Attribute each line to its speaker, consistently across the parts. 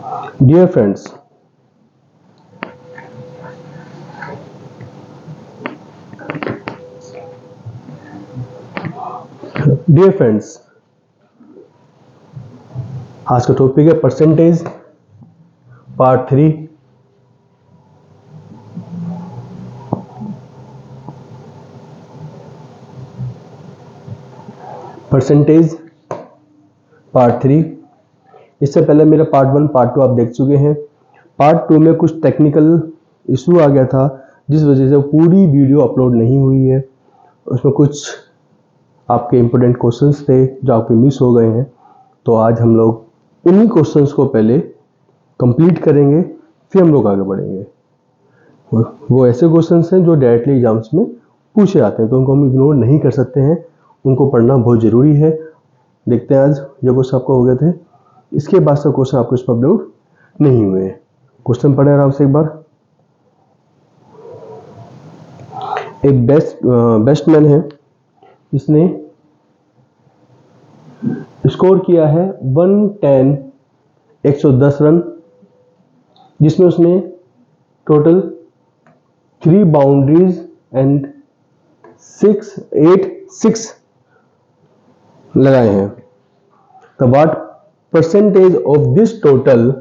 Speaker 1: Dear friends, आज का topic है परसेंटेज पार्ट 3। Percentage part 3। इससे पहले मेरा पार्ट 1 पार्ट 2 आप देख चुके हैं। पार्ट 2 में कुछ टेक्निकल इशू आ गया था जिस वजह से पूरी वीडियो अपलोड नहीं हुई है। उसमें कुछ आपके इम्पोर्टेंट क्वेश्चंस थे जो आपके मिस हो गए हैं। तो आज हम लोग उन्हीं क्वेश्चंस को पहले कंप्लीट करेंगे, फिर हम लोग आगे बढ़ेंगे। वो ऐसे क्वेश्चंस हैं जो डायरेक्टली एग्जाम्स में पूछे जाते हैं, तो उनको हम इग्नोर नहीं कर सकते हैं, उनको पढ़ना बहुत ज़रूरी है। देखते हैं आज जो क्वेश्चन आपको हो गए थे, इसके बाद से क्वेश्चन आपको इसमें अपलोड नहीं हुए हैं। क्वेश्चन पढ़े आराम से एक बार। एक बैट्समैन है, इसने स्कोर किया है 110 रन, जिसमें उसने टोटल 3 बाउंड्रीज एंड 6 लगाए हैं। तो what percentage of this total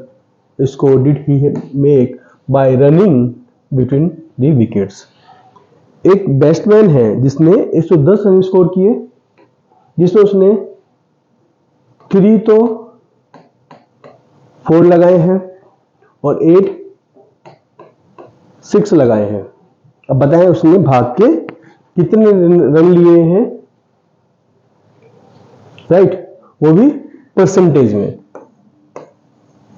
Speaker 1: score did he make bye running between the wickets. एक बैट्समैन है जिसने 110 रन स्कोर किए, जिसमें उसने 3 तो 4 लगाए हैं और 8 6 लगाए हैं। अब बताएं उसने भाग के कितने रन लिए हैं, राइट, वो भी परसेंटेज में।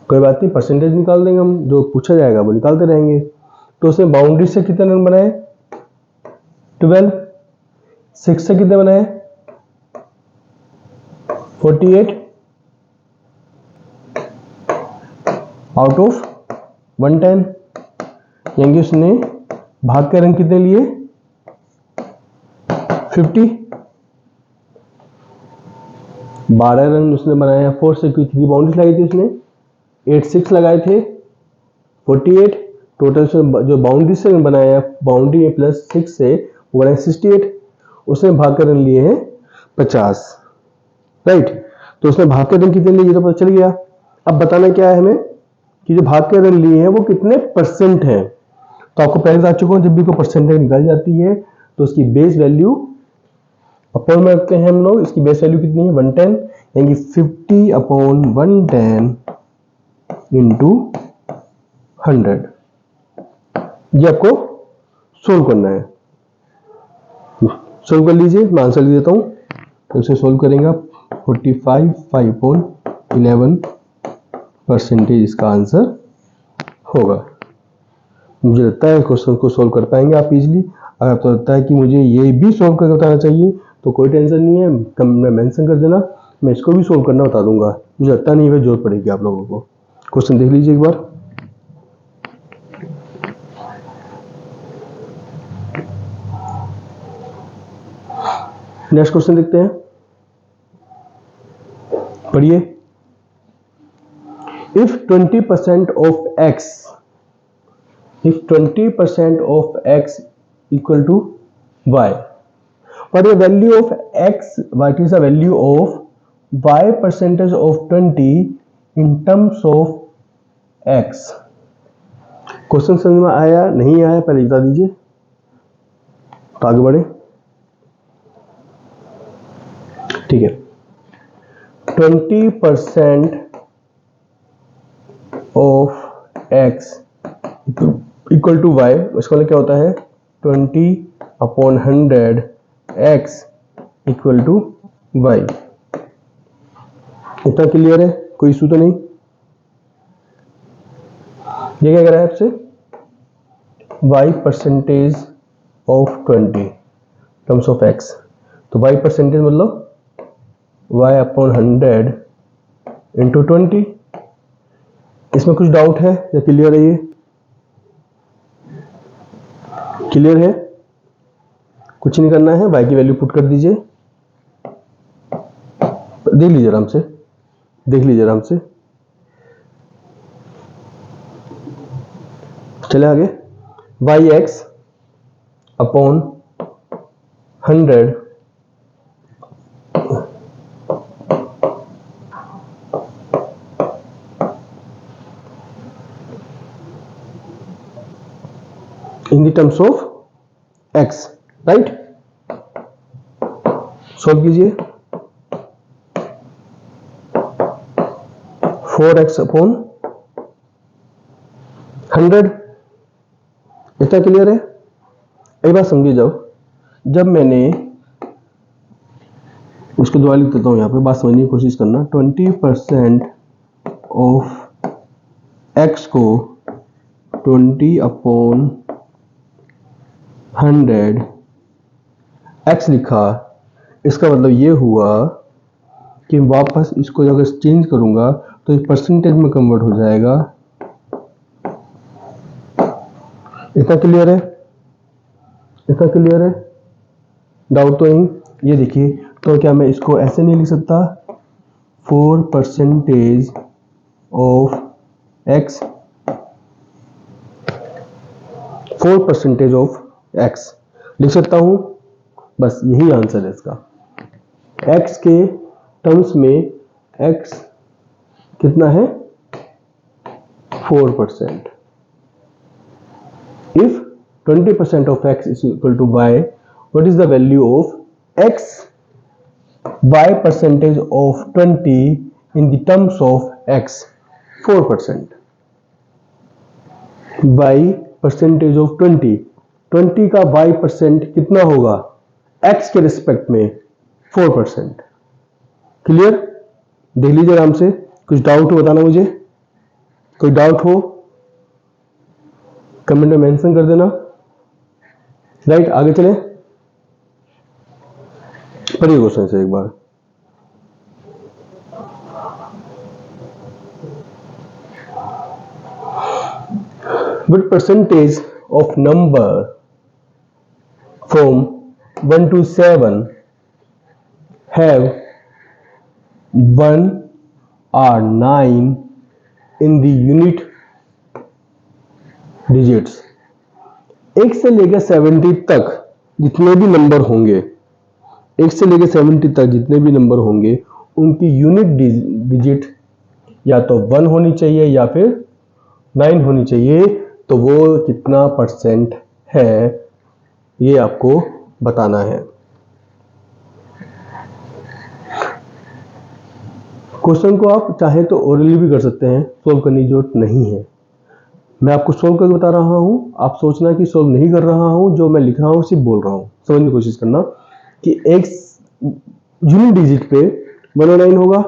Speaker 1: कोई बात नहीं, परसेंटेज निकाल देंगे हम, जो पूछा जाएगा वो निकालते रहेंगे। तो उसने बाउंड्री से कितने रन बनाए, 12, 6 से कितने बनाए, 48 आउट ऑफ 110, यानी उसने भाग के रन कितने लिए, 50। 12 रन उसने बनाया 4 से, 3 बाउंड्रीज लगाई थी उसने, 8 6 लगाए थे, 48 टोटल जो बाउंड्री से बनाया, बाउंड्री प्लस 6 से वो बनाया 68। उसने भाग के रन लिए हैं 50, राइट। तो उसने भाग के रन कितने लिए ये तो पता चल गया। अब बताना क्या है हमें कि जो भाग के रन लिए हैं वो कितने परसेंट हैं। तो आपको पहले बता चुका हूं, जब भी कोई परसेंटेज निकाल जाती है तो उसकी बेस वैल्यू अपोन में रखते हैं हम लोग। इसकी बेस वैल्यू कितनी है, 110, यानी 50/110 इंटू 100। ये आपको सोल्व करना है। सोल्व कर लीजिए, मैं आंसर लिख देता हूं। तो इसे सोल्व करेंगे आप, 45/11 परसेंटेज इसका आंसर होगा। मुझे लगता है क्वेश्चन को सोल्व कर पाएंगे आप इजीली। अगर आपको लगता है कि मुझे ये भी सोल्व करके बताना चाहिए तो कोई टेंशन नहीं है, कमेंट में मेंशन कर देना, मैं इसको भी सोल्व करना बता दूंगा। मुझे लगता नहीं है जरूरत पड़ेगी आप लोगों को। क्वेश्चन देख लीजिए एक बार। नेक्स्ट क्वेश्चन देखते हैं, पढ़िए। If 20% of x equal to y, what is the value of x, what is the value of y percentage of 20 in terms of x। Question समझ में आया नहीं आया पहले बता दीजिए, तो आगे बढ़े। ठीक है, 20% of x equal to y, इसका मतलब क्या होता है, 20/100 x इक्वल टू y। इतना क्लियर है, कोई इशू तो नहीं। ये क्या कह रहा है आपसे, y percentage of 20 terms of x। तो y परसेंटेज मतलब y/100 इंटू 20। इसमें कुछ डाउट है या क्लियर है? ये क्लियर है, कुछ नहीं करना है, y की वैल्यू पुट कर दीजिए। देख लीजिए आराम से, देख लीजिए आराम से। चले आगे, y x upon 100 in the terms of x, right. Solve कीजिए, 4x अपॉन 100, इतना क्लियर है। एक बात समझिए, जब मैंने उसको दोबारा लिख देता हूं, यहां पे बात समझने की कोशिश करना। 20% ऑफ x को 20 अपॉन 100 x लिखा, इसका मतलब ये हुआ कि वापस इसको अगर चेंज करूंगा तो ये परसेंटेज में कन्वर्ट हो जाएगा। इतना क्लियर है? इतना क्लियर है? डाउट तो नहीं? ये देखिए, तो क्या मैं इसको ऐसे नहीं लिख सकता, 4% ऑफ x, 4% ऑफ x लिख सकता हूं? बस यही आंसर है इसका। x के टर्म्स में x कितना है? 4%। If 20% of x is equal to y, what is the value of x y percentage of 20 in the terms of x? 4%। y percentage of 20 का y परसेंट कितना होगा x के रिस्पेक्ट में? 4%। Clear? देख लीजिए आराम से, कुछ डाउट हो बताना मुझे, कोई डाउट हो कमेंट में मेंशन कर देना। राइट, आगे चले, पढ़िए क्वेश्चन से एक बार। What percentage of number from 1 to 7 have 1 or 9 in the unit digits? 1 से लेकर 70 तक जितने भी नंबर होंगे, 1 से लेकर 70 तक जितने भी नंबर होंगे, उनकी यूनिट डिजिट या तो 1 होनी चाहिए या फिर 9 होनी चाहिए। तो वो कितना परसेंट है, ये आपको बताना है। क्वेश्चन को आप चाहे तो ओरली भी कर सकते हैं, सोल्व करने की जरूरत नहीं है। मैं आपको सोल्व करके बता रहा हूं, आप सोचना कि सोल्व नहीं कर रहा हूं, जो मैं लिख रहा हूं सिर्फ बोल रहा हूं। समझने की कोशिश करना कि एक यूनिट डिजिट पे 1 और 9 होगा।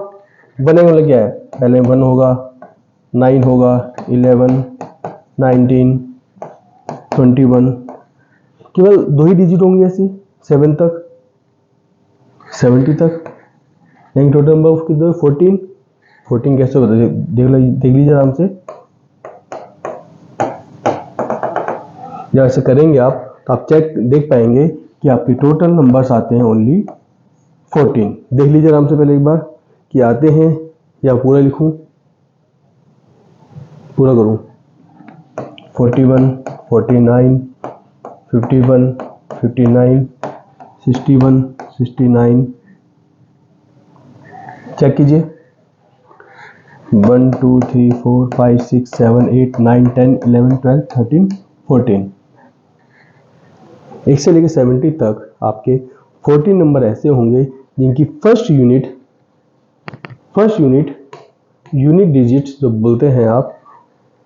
Speaker 1: बनेगा मतलब क्या है, पहले 1 होगा, 9 होगा, 11, 19, 21, केवल 2 ही डिजिट होंगी ऐसी 7 तक, 70 तक। यानी टोटल नंबर ऑफ कितने? 14। 14 कैसे होता है देख लीजिए आराम से। जब ऐसे करेंगे आप तो आप चेक देख पाएंगे कि आपके टोटल नंबर्स आते हैं ओनली 14। देख लीजिए आराम से पहले एक बार कि आते हैं या पूरा लिखूं, पूरा करूं। 41, 49, 51, 59, 61, 69। चेक कीजिए, 1 2 3 4 5 6 7 8 9 10 11 12 13 14। 1 से लेकर 70 तक आपके 14 नंबर ऐसे होंगे जिनकी फर्स्ट यूनिट डिजिट्स जो बोलते हैं आप,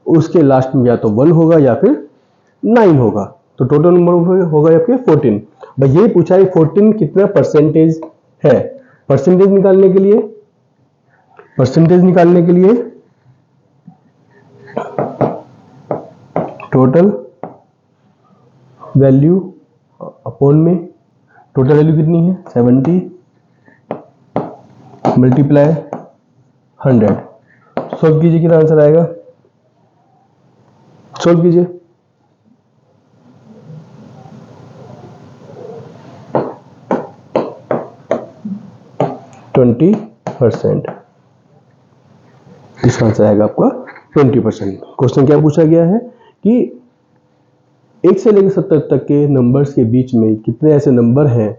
Speaker 1: उसके लास्ट में या तो 1 होगा या फिर 9 होगा। तो टोटल नंबर होगा आपके 14। भाई ये पूछा है 14 कितना परसेंटेज है। परसेंटेज निकालने के लिए टोटल वैल्यू अपॉन में, टोटल वैल्यू कितनी है? 70 मल्टीप्लाई 100। सॉल्व कीजिए, कितना आंसर आएगा? सॉल्व कीजिए। %20। इसका आंसर आएगा आपका 20%। क्वेश्चन क्या पूछा गया है कि 1 से लेकर 70 तक के नंबर्स के बीच में कितने ऐसे नंबर हैं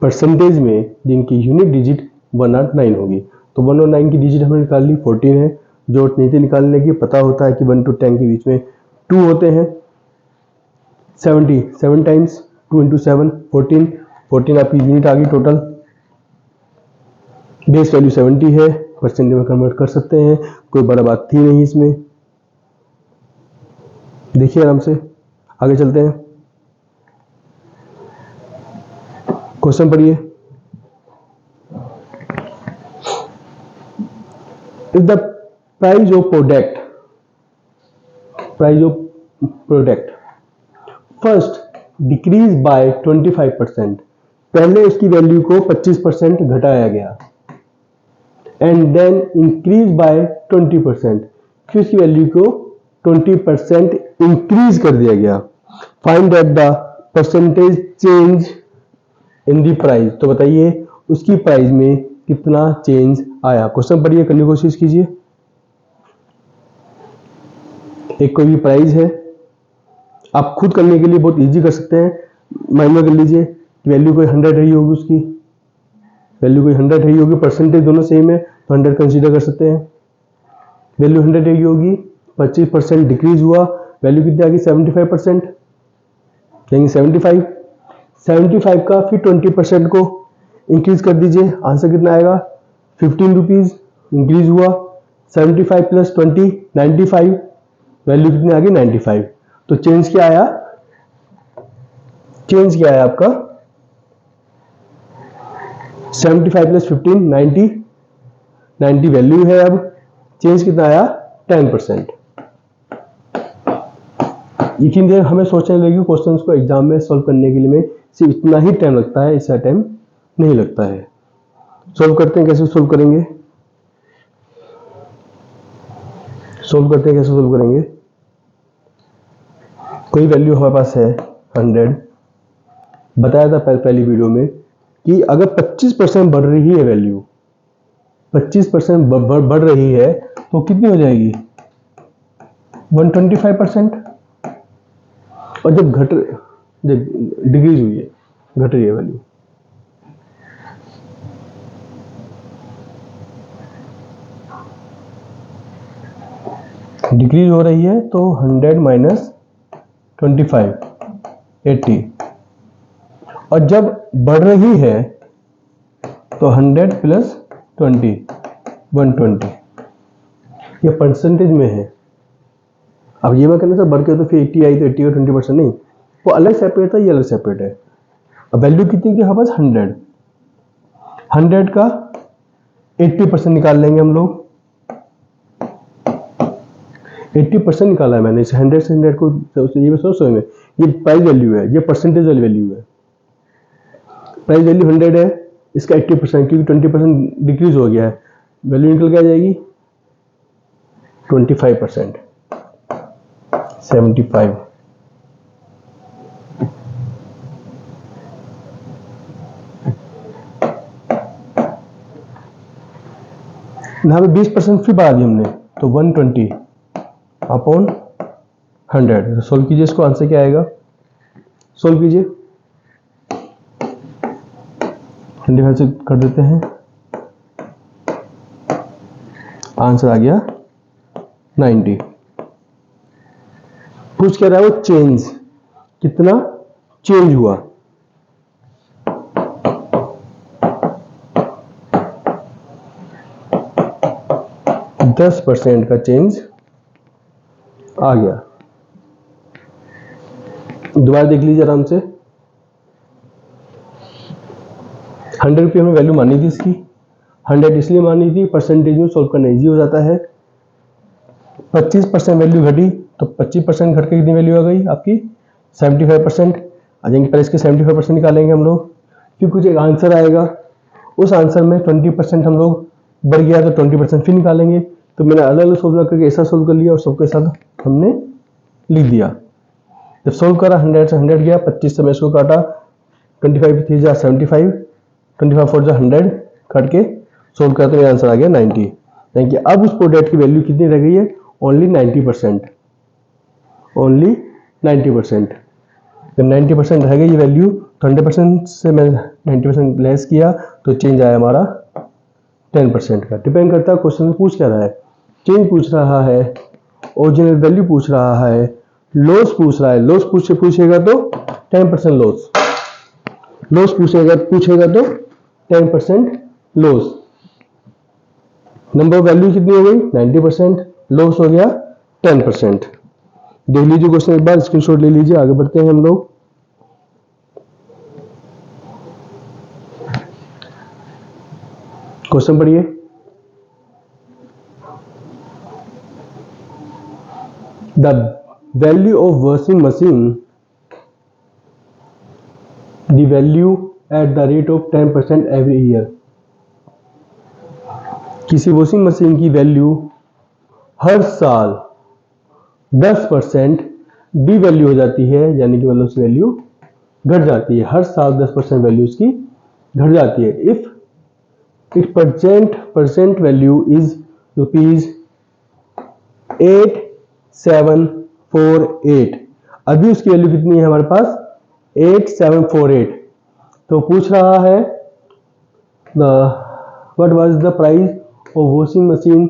Speaker 1: परसेंटेज में जिनकी यूनिट डिजिट 109 होगी। तो 109 की डिजिट हमने निकाल ली, 14 है। जो नहीं थी निकालने की, पता होता है कि 1 to 10 के बीच में 2 होते हैं। 70 7 टाइम्स 2 into 7 14, 14 आपकी यूनिट आ गई टोटल। बेस वैल्यू 70 है, परसेंटेज में कन्वर्ट कर सकते हैं, कोई बड़ा बात थी नहीं इसमें। देखिए आराम से आगे चलते हैं, क्वेश्चन पढ़िए। If the price of product first decrease by 25%, पहले इसकी वैल्यू को 25% घटाया गया, एंड देन इंक्रीज बाय 20%, फिर इसकी वैल्यू को 20% इंक्रीज कर दिया गया। Find that the percentage change in the price, तो बताइए उसकी प्राइस में कितना चेंज आया। क्वेश्चन पढ़िए, करने की कोशिश कीजिए। एक कोई भी प्राइस है, आप खुद करने के लिए बहुत इजी कर सकते हैं। माइनर कर लीजिए, वैल्यू कोई 100 रही होगी, उसकी वैल्यू कोई 100 रही होगी, परसेंटेज दोनों सेम है तो 100 कंसीडर कर सकते हैं। वैल्यू 100 रही होगी, 25% डिक्रीज हुआ, वैल्यू कितनी आ गई 75%, यानी 75 का फिर 20% को इंक्रीज कर दीजिए, आंसर कितना आएगा 15 रुपीज इंक्रीज हुआ। 75 प्लस 20 95, वैल्यू कितनी आ गई 95। तो चेंज क्या आया, आपका 75 प्लस 15 90 वैल्यू है। अब चेंज कितना आया 10%। यकीन देर हमें सोचने लगी क्वेश्चंस को एग्जाम में सॉल्व करने के लिए में सिर्फ इतना ही टाइम लगता है, इससे टाइम नहीं लगता है। सॉल्व करते हैं, कैसे सॉल्व करेंगे, कैसे सॉल्व करेंगे। कोई वैल्यू हमारे पास है 100, बताया था पहली वीडियो में कि अगर 25% बढ़ रही है वैल्यू, 25% बढ़ रही है तो कितनी हो जाएगी 125%। और जब डिक्रीज हुई है, घट रही है वैल्यू, डिक्रीज हो रही है तो 100 माइनस 25 80, और जब बढ़ रही है तो 100 प्लस 20 120। ये परसेंटेज में है। अब ये मैं कहने से बढ़ के तो फिर 80 आई तो 80 का 20% नहीं, वो अलग सेपरेट है, ये अलग सेपरेट है। अब वैल्यू कितनी की हमारे पास 100 का 80% निकाल लेंगे हम लोग। 80% निकाला है मैंने, इस 100 से 100 को ये सोच में, ये प्राइस वैल्यू है, ये परसेंटेज वाली वैल्यू है। प्राइस वैल्यू 100 है, इसका 80% क्योंकि 20% डिक्रीज हो गया है, वैल्यू निकल के आ जाएगी 25%, 75। यहाँ पे 20% फिर बढ़ा दी हमने तो 120 अपॉन 100। सोल्व कीजिए इसको, आंसर क्या आएगा, सोल्व कीजिए। 25 से कर देते हैं, आंसर आ गया 90। पूछ क्या रहा है वो, चेंज कितना चेंज हुआ। %10 का चेंज आ गया। दोबारा देख लीजिए आराम से। 100 रुपये हमें वैल्यू मानी थी इसकी, 100 इसलिए मानी थी परसेंटेज में सोल्व करना इजी हो जाता है। 25% वैल्यू घटी तो 25% घट के कितनी वैल्यू आ गई आपकी 75%। आ जाएंगे, पहले इसके 75% निकालेंगे हम लोग, फिर कुछ एक आंसर आएगा, उस आंसर में 20% हम लोग बढ़ गया तो 20% फिर निकालेंगे। तो मैंने अलग अलग सोल्व करके ऐसा सोल्व कर लिया और सबके साथ हमने लिख दिया। जब सोल्व करा 100 से 100 गया, 25 से मैं इसको काटा, 25 3 जा 75, 25 4 जा 100 काट के सोल्व करा तो मेरा आंसर आ गया 90। यानी कि अब उस प्रोडक्ट की वैल्यू कितनी रह गई है, ओनली 90%, ओनली 90%। जब 90% रहेगा ये वैल्यू तो 100% से मैं 90% लेस किया तो चेंज आया हमारा 10% का। डिपेंड करता है क्वेश्चन में पूछ क्या रहा है। चेंज पूछ रहा है, ओरिजिनल वैल्यू पूछ रहा है, लॉस पूछ रहा है। लॉस पूछेगा तो 10% लॉस, लॉस पूछेगा तो 10% लॉस। नंबर वैल्यू कितनी हो गई 90%, लॉस हो गया 10%। देख लीजिए क्वेश्चन एक बार, स्क्रीनशॉट ले लीजिए, आगे बढ़ते हैं हम लोग। क्वेश्चन पढ़िए। The value of washing machine, the value at the rate of 10% every year. किसी वॉशिंग मशीन की वैल्यू हर साल 10% डी वैल्यू हो जाती है, यानी कि मतलब उसकी वैल्यू घट जाती है। हर साल 10% वैल्यू उसकी घट जाती है। If it percent value is ₹8748, अभी उसकी वैल्यू कितनी है हमारे पास 8748। तो पूछ रहा है what was the price of washing machine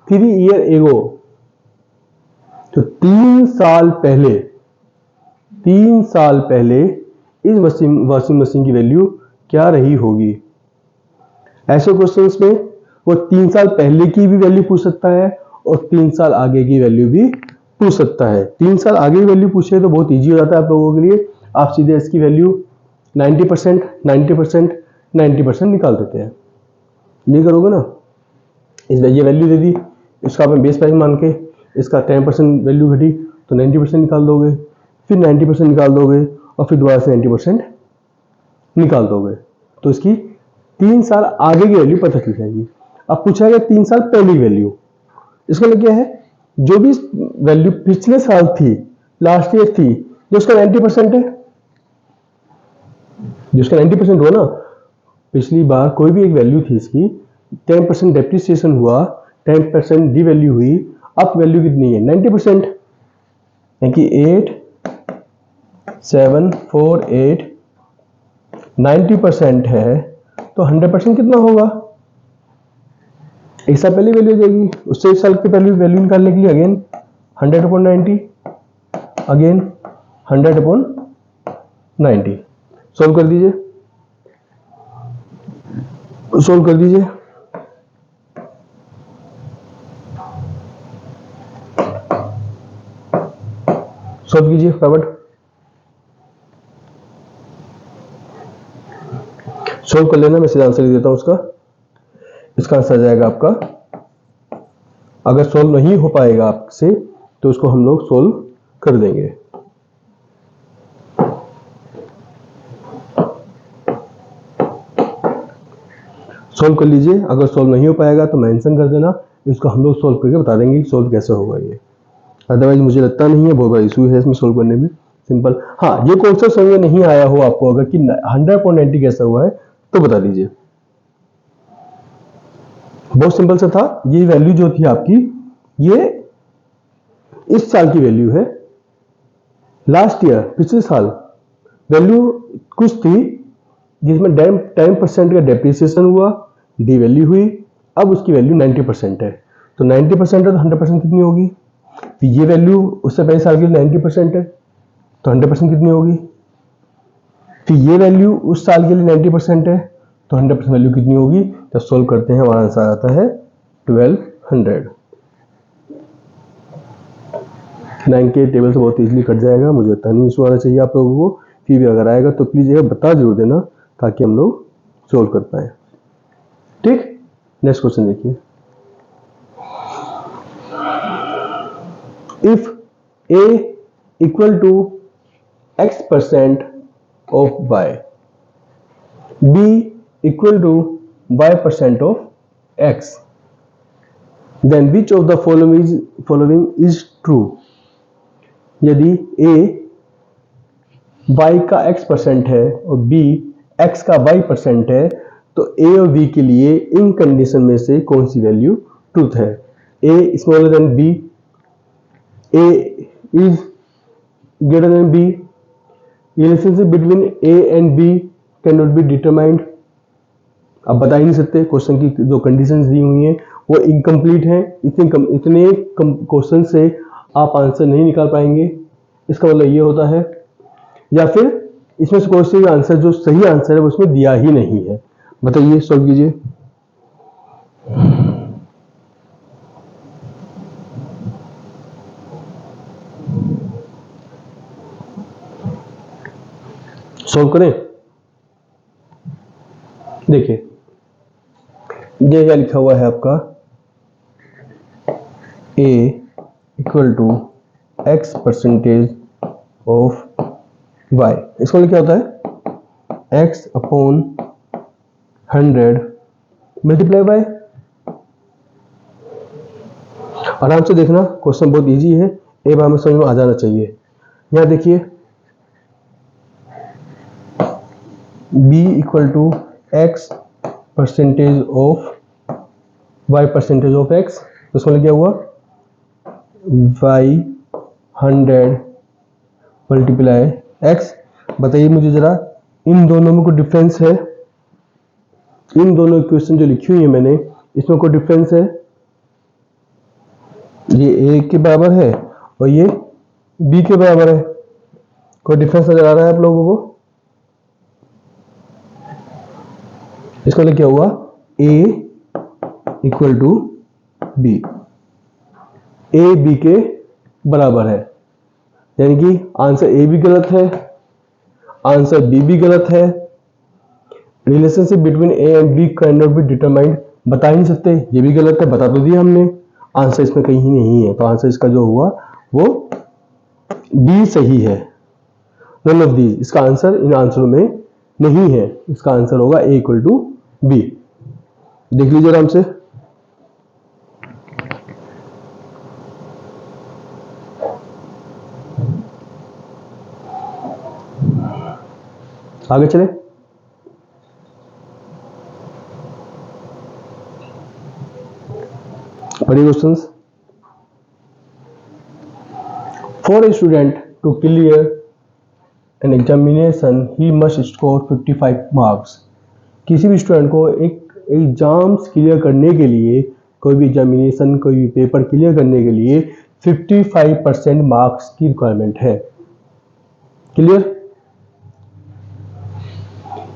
Speaker 1: 3 year ago. तो 3 साल पहले इस वॉशिंग मशीन की वैल्यू क्या रही होगी। ऐसे क्वेश्चंस में वो 3 साल पहले की भी वैल्यू पूछ सकता है और 3 साल आगे की वैल्यू भी पूछ सकता है। 3 साल आगे की वैल्यू पूछे तो बहुत इजी हो जाता है आप लोगों के लिए। आप सीधे इसकी वैल्यू 90% निकाल देते हैं। नहीं करोगे ना, ये वैल्यू दे दी, इसका आपने बेस प्राइस मान के इसका 10% वैल्यू घटी तो 90% निकाल दोगे, फिर 90% निकाल दोगे और फिर दोबारा से 90% निकाल दोगे, तो इसकी 3 साल आगे की वैल्यू पता चल जाएगी। अब पूछा गया 3 साल पहली वैल्यू, इसका मतलब क्या है, जो भी वैल्यू पिछले साल थी, लास्ट ईयर थी, जो उसका 90% है, जो उसका 90% हुआ ना, पिछली बार कोई भी एक वैल्यू थी इसकी 10% डेप्रिसिएशन हुआ, 10% डी वैल्यू हुई, अब वैल्यू कितनी है 90%, यानी कि 8748 90% है तो 100% कितना होगा, एक साल पहले वैल्यू जाएगी, उससे एक साल की पहले वैल्यू निकालने के लिए अगेन 100/90, अगेन 100/90। सोल्व कर दीजिए, सोल्व कर दीजिए। सोल्व कीजिए फटाफट, सोल्व कर लेना, मैं सीधा आंसर लिख देता हूं उसका। इसका आंसर आ जाएगा आपका, अगर सोल्व नहीं हो पाएगा आपसे तो उसको हम लोग सोल्व कर देंगे। सोल्व कर लीजिए, अगर सोल्व नहीं हो पाएगा तो मेंशन कर देना, इसको हम लोग सोल्व करके बता देंगे कि सोल्व कैसे होगा ये। अदरवाइज मुझे लगता नहीं है बहुत बड़ा इशू है इसमें सोल्व करने में, सिंपल। हाँ, ये कॉन्सेप्ट समझ में नहीं आया हो आपको अगर कि 100/90 कैसा हुआ है तो बता दीजिए। बहुत सिंपल सा था, ये वैल्यू जो थी आपकी, ये इस साल की वैल्यू है, लास्ट ईयर पिछले साल वैल्यू कुछ थी जिसमें 10% का डेप्रिसिएशन हुआ, डी वैल्यू हुई, अब उसकी वैल्यू 90% है। तो 90% है तो 100% कितनी होगी, तो ये वैल्यू उससे पहले साल की 90% है तो 100% कितनी होगी, फिर ये वैल्यू उस साल के लिए 90% है तो 100% वैल्यू कितनी होगी। जब सोल्व करते हैं हमारा आंसर आता है 1200। 9 के टेबल से बहुत इजीली कट जाएगा, मुझे इतना नहीं इशू आना चाहिए आप लोगों को। फिर भी अगर आएगा तो प्लीज ये बता जरूर देना ताकि हम लोग सोल्व कर पाए। ठीक, नेक्स्ट क्वेश्चन देखिए। If a equal to x% of y, b equal to y% of x, then which of the following is true। यदि a y का x% है और b x का y% है तो a और b के लिए इन कंडीशन में से कौन सी वैल्यू ट्रूथ है। a smaller than b, a is greater than B, relationship between A and B cannot be determined। अब बता ही नहीं सकते, क्वेश्चन की जो कंडीशंस दी हुई हैं वो इनकम्प्लीट हैं। इतने क्वेश्चन से आप आंसर नहीं निकाल पाएंगे, इसका मतलब ये होता है। या फिर इसमें से कोई सी आंसर जो सही आंसर है वो उसमें दिया ही नहीं है। बताइए, सॉल्व कीजिए। सॉल्व करें। देखिए ये क्या लिखा हुआ है आपका, A equal to X percentage of Y। इसका मतलब क्या होता है, X अपॉन 100 मल्टीप्लाई बाय। आराम से देखना, क्वेश्चन बहुत इजी है, एक बार में समझ में आ जाना चाहिए। यहां देखिए B equal to X percentage of Y percentage of X, तो इसमें क्या हुआ, Y 100 मल्टीप्लाई X। बताइए मुझे जरा, इन दोनों में कोई डिफरेंस है? इन दोनों इक्वेशन जो लिखी हुई है मैंने, इसमें कोई डिफरेंस है? ये A के बराबर है और ये B के बराबर है, कोई डिफरेंस नजर आ रहा है आप लोगों को? इसका मतलब क्या हुआ, A equal to B, A B के बराबर है, यानी कि आंसर A भी गलत है, आंसर B भी गलत है। Relationship between A and B can not be determined, बता ही नहीं सकते, ये भी गलत है, बता तो दिया हमने, आंसर इसमें कहीं नहीं है, तो आंसर इसका जो हुआ वो B सही है। नन ऑफ दीज, इसका आंसर इन आंसरों में नहीं है, इसका आंसर होगा A इक्वल टू B। देख लीजिए आराम से। आगे चले। बड़ी questions. For a student to clear an examination he must score 55 marks. किसी भी स्टूडेंट को एक एग्जाम्स क्लियर करने के लिए, कोई भी एग्जामिनेशन, कोई भी पेपर क्लियर करने के लिए 55% मार्क्स की रिक्वायरमेंट है। क्लियर?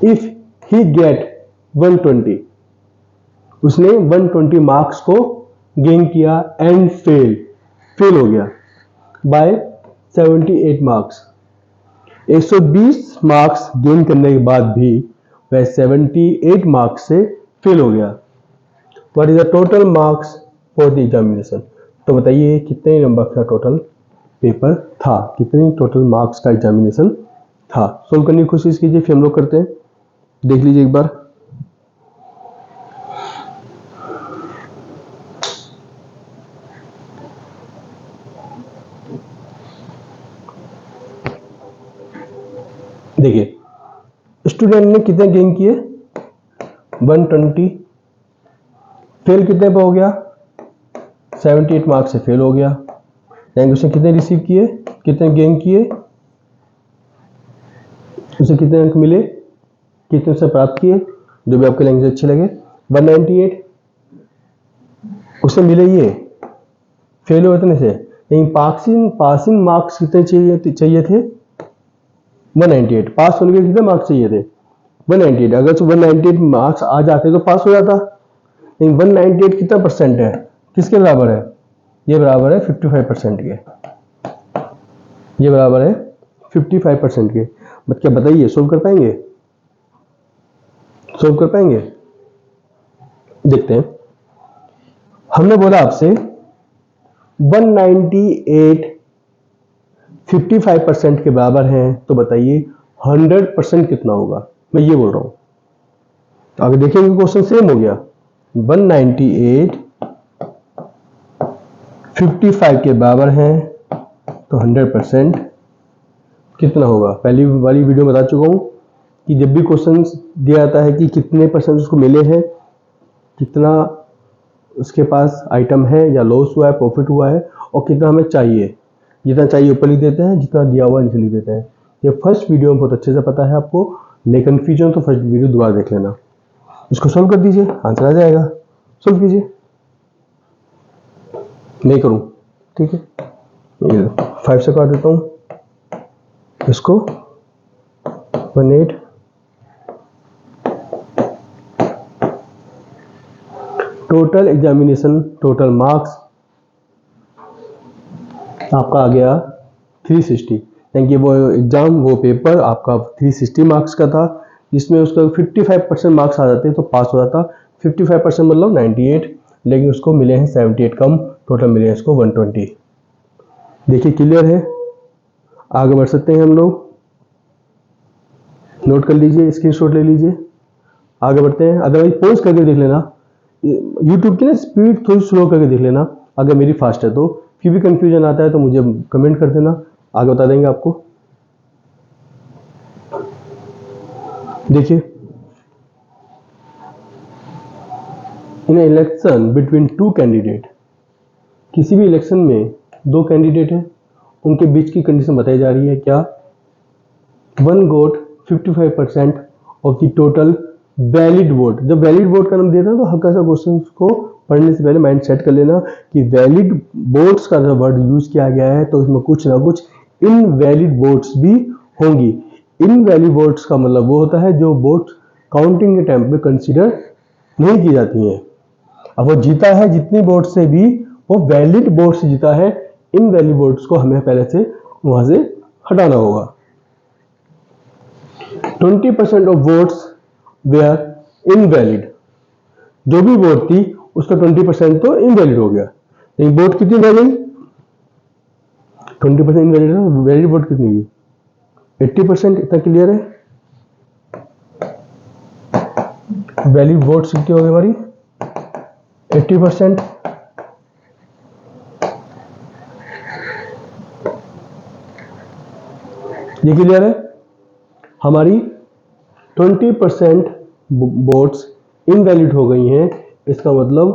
Speaker 1: इफ ही गेट 120, उसने 120 मार्क्स को गेन किया एंड फेल हो गया बाय 78 मार्क्स। 120 मार्क्स गेन करने के बाद भी वह 78 मार्क्स से फेल हो गया। What is the total marks for the examination? तो बताइए कितने नंबर का टोटल पेपर था, कितने टोटल मार्क्स का एग्जामिनेशन था। सोल्व करने की कोशिश कीजिए, फिर हम लोग करते हैं। देख लीजिए एक बार। देखिए स्टूडेंट ने कितने गेन किए, 120, फेल कितने पे हो गया, 78 मार्क्स से फेल हो गया, यानी उसने कितने रिसीव किए, कितने गेन किए, उसे कितने अंक मिले, कितने से प्राप्त किए, जो भी आपके लैंग्वेज अच्छे लगे। 198 उसे मिले, ये फेल हुए इतने से, लेकिन पासिंग मार्क्स कितने चाहिए थे, 198। पास होने के कितने मार्क्स चाहिए थे, 198। अगर 198 मार्क्स आ जाते तो पास हो जाता, लेकिन 198 कितना परसेंट है, किसके बराबर है, ये बराबर है 55% के, ये बराबर है 55% के। क्या बताइए, सोल्व कर पाएंगे? सोल्व कर पाएंगे? देखते हैं। हमने बोला आपसे 198 55% के बराबर है, तो बताइए 100% कितना होगा, मैं ये बोल रहा हूं। आगे देखेंगे क्वेश्चन सेम हो गया, 198 55 के बराबर है, तो 100% कितना होगा। पहली वाली वीडियो में बता चुका हूं कि जब भी क्वेश्चन दिया जाता है कि कितने परसेंट उसको मिले हैं, कितना उसके पास आइटम है या लॉस हुआ है, प्रॉफिट हुआ है, और कितना हमें चाहिए, जितना चाहिए ऊपर लिख देते हैं, जितना दिया हुआ नीचे लिख देते हैं। ये फर्स्ट वीडियो में बहुत अच्छे से पता है आपको, नहीं कन्फ्यूजन तो फर्स्ट वीडियो दोबारा देख लेना। इसको सोल्व कर दीजिए, आंसर आ जाएगा। सोल्व कीजिए, नहीं करूं, ठीक है, ये 5 से काट देता हूं इसको, 18। टोटल एग्जामिनेशन, टोटल मार्क्स आपका आ गया 360, यानी कि वो एग्जाम, वो पेपर आपका 360 मार्क्स का था, जिसमें उसका 55% मार्क्स आ जाते तो पास हो जाता। 55% मतलब 98, लेकिन उसको मिले हैं 78 कम, टोटल मिले हैं इसको 120। देखिए क्लियर है, आगे बढ़ सकते हैं हम लोग। नोट कर लीजिए, स्क्रीनशॉट ले लीजिए, आगे बढ़ते हैं। अदरवाइज पॉज करके देख लेना, यूट्यूब की ना स्पीड थोड़ी स्लो करके देख लेना, अगर मेरी फास्ट है तो। फिर भी कंफ्यूजन आता है तो मुझे कमेंट कर देना, आगे बता देंगे आपको। देखिए, इन इलेक्शन बिटवीन टू कैंडिडेट, किसी भी इलेक्शन में दो कैंडिडेट हैं, उनके बीच की कंडीशन बताई जा रही है क्या? One got 55% of the total valid vote. जब वैलिड वोट का नाम देता है तो हल्का सा क्वेश्चन को पढ़ने से पहले माइंड सेट कर लेना कि वैलिड वोट्स का जब वर्ड यूज किया गया है तो उसमें कुछ ना कुछ इनवैलिड वोट्स भी होंगी। इनवैलिड वोट्स का मतलब वो होता है जो वोट काउंटिंग के टाइम पे कंसीडर नहीं की जाती हैं। अब वो जीता है जितनी वोट से भी, वो वैलिड वोट से जीता है, इनवैलिड वोट्स को हमें पहले से वहां से हटाना होगा। 20% ऑफ वोट्स वेयर इनवैलिड, जो भी वोट थी उसका 20% तो इनवैलिड हो गया। लेकिन वोट कितनी रह गई? 20% इनवैलिड है, वैलिड वोट कितनी हुई? 80%। इतना क्लियर है? वैलिड वोट कितनी हो गई हमारी? 80%। ये क्लियर है? हमारी 20% वोट्स इनवैलिड हो गई हैं, इसका मतलब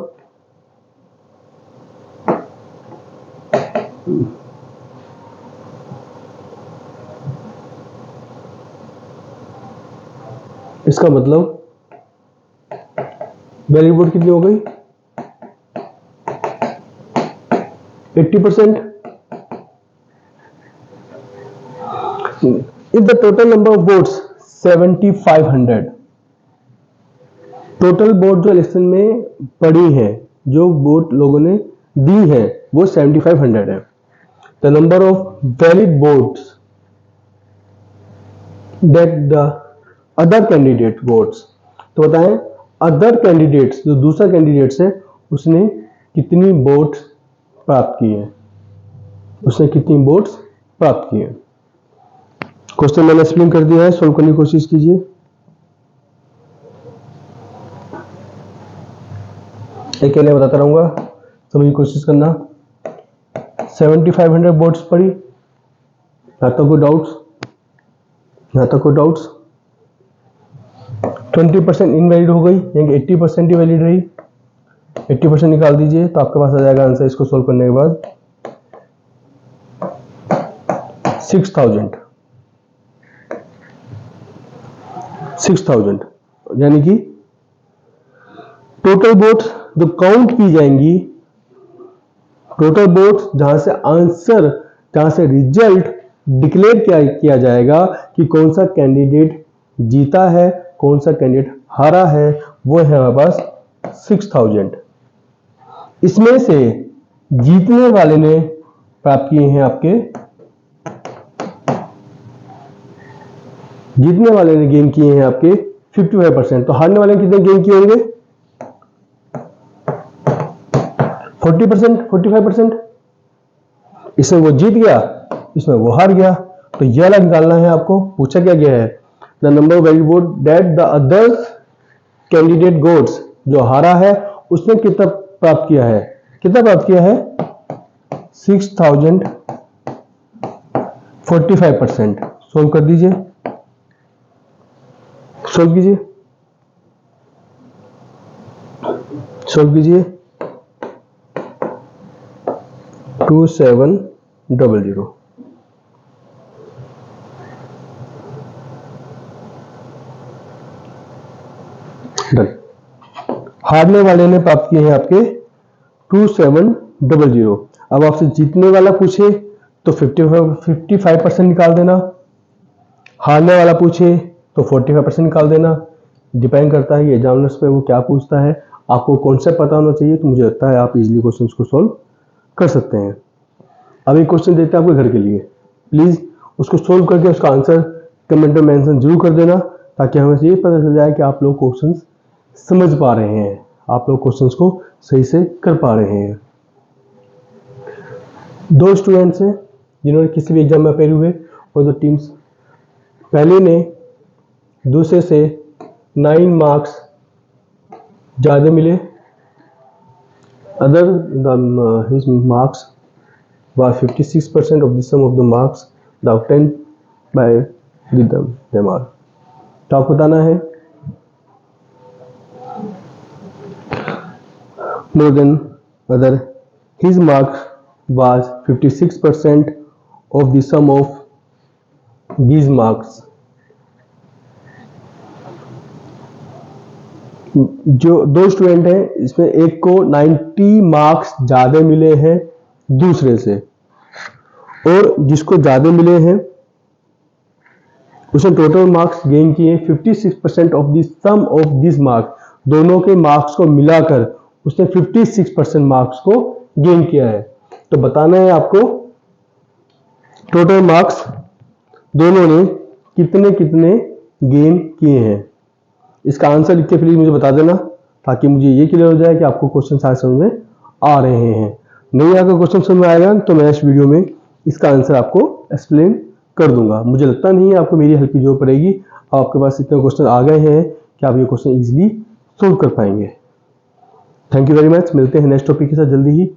Speaker 1: वैलिड वोट कितनी हो गई? 80%। If the total number of votes 7500, total vote जो इलेक्शन में पड़ी है, जो वोट लोगों ने दी है वो 7500 है। The number of valid votes that the other candidate votes, तो बताएं अदर कैंडिडेट्स, जो दूसरा कैंडिडेट्स है उसने कितनी वोट्स प्राप्त की है, उसने कितनी वोट्स प्राप्त की है। क्वेश्चन मैंने एक्सप्लेन कर दिया है, सॉल्व करने की कोशिश कीजिए। एक के लिए बताता रहूंगा, समझने की कोशिश करना। 7500 वोट्स पड़ी, यहां तक कोई डाउट्स? यहां तक कोई डाउट्स? 20% इनवैलिड हो गई, यानी 80% ही वैलिड रही। 80% निकाल दीजिए तो आपके पास आ जाएगा आंसर, इसको सोल्व करने के बाद 6000, यानी कि टोटल वोट्स जो काउंट की जाएंगी, टोटल वोट्स जहां से आंसर, जहां से रिजल्ट डिक्लेयर किया जाएगा कि कौन सा कैंडिडेट जीता है, कौन सा कैंडिडेट हारा है, वो है हमारे पास 6000। इसमें से जीतने वाले ने प्राप्त किए हैं आपके, जीतने वाले ने गेन किए हैं आपके 55%। तो हारने वाले ने कितने गेन किए होंगे? 40%, 45%। इसमें वो जीत गया, इसमें वो हार गया, तो यह अलग निकालना है आपको। पूछा क्या गया है? The number of valid vote that the other candidate goats, जो हारा है उसने कितना प्राप्त किया है? कितना प्राप्त किया है? 6000, 45%। सोल्व कर दीजिए, सोल्व कीजिए, सोल्व कीजिए। 27 00। डन। हारने वाले ने प्राप्त किए हैं आपके 2700। अब आपसे जीतने वाला पूछे तो 55% निकाल देना, हारने वाला पूछे तो 45% निकाल देना। डिपेंड करता है ये एग्जामिनर्स पे वो क्या पूछता है। आपको कॉन्सेप्ट पता होना चाहिए, तो मुझे लगता है आप इजीली क्वेश्चंस को सॉल्व कर सकते हैं। अब एक क्वेश्चन देते हैं आपके घर के लिए, प्लीज उसको सोल्व करके उसका आंसर कमेंट में मेंशन जरूर कर देना, ताकि हमें ये पता चल जाए कि आप लोग क्वेश्चंस समझ पा रहे हैं, आप लोग क्वेश्चंस को सही से कर पा रहे हैं। दो स्टूडेंट्स हैं जिन्होंने किसी भी एग्जाम में अपेयर हुए और दो टीम्स, पहले ने दूसरे से 9 मार्क्स ज़्यादा मिले, other his marks were 56% of the sum of the marks the obtained by them all। तो आपको बताना है more than other, his marks was 56% of the sum of these marks। जो दो स्टूडेंट हैं इसमें एक को 90 मार्क्स ज्यादा मिले हैं दूसरे से, और जिसको ज्यादा मिले हैं उसने टोटल मार्क्स गेन किए 56% of the sum of this marks. दोनों के मार्क्स को मिलाकर उसने 56% मार्क्स को गेन किया है। तो बताना है आपको टोटल मार्क्स दोनों ने कितने कितने गेन किए हैं। इसका आंसर लिख के प्लीज मुझे बता देना, ताकि मुझे ये क्लियर हो जाए कि आपको क्वेश्चन सारे समझ में आ रहे हैं। नहीं अगर क्वेश्चन समझ में आएगा तो मैं नेक्स्ट वीडियो में इसका आंसर आपको एक्सप्लेन कर दूंगा। मुझे लगता नहीं है आपको मेरी हेल्प की जरूरत पड़ेगी, आपके पास इतने क्वेश्चन आ गए हैं कि आप ये क्वेश्चन इजीली सोल्व कर पाएंगे। थैंक यू वेरी मच, मिलते हैं नेक्स्ट टॉपिक के साथ जल्दी ही।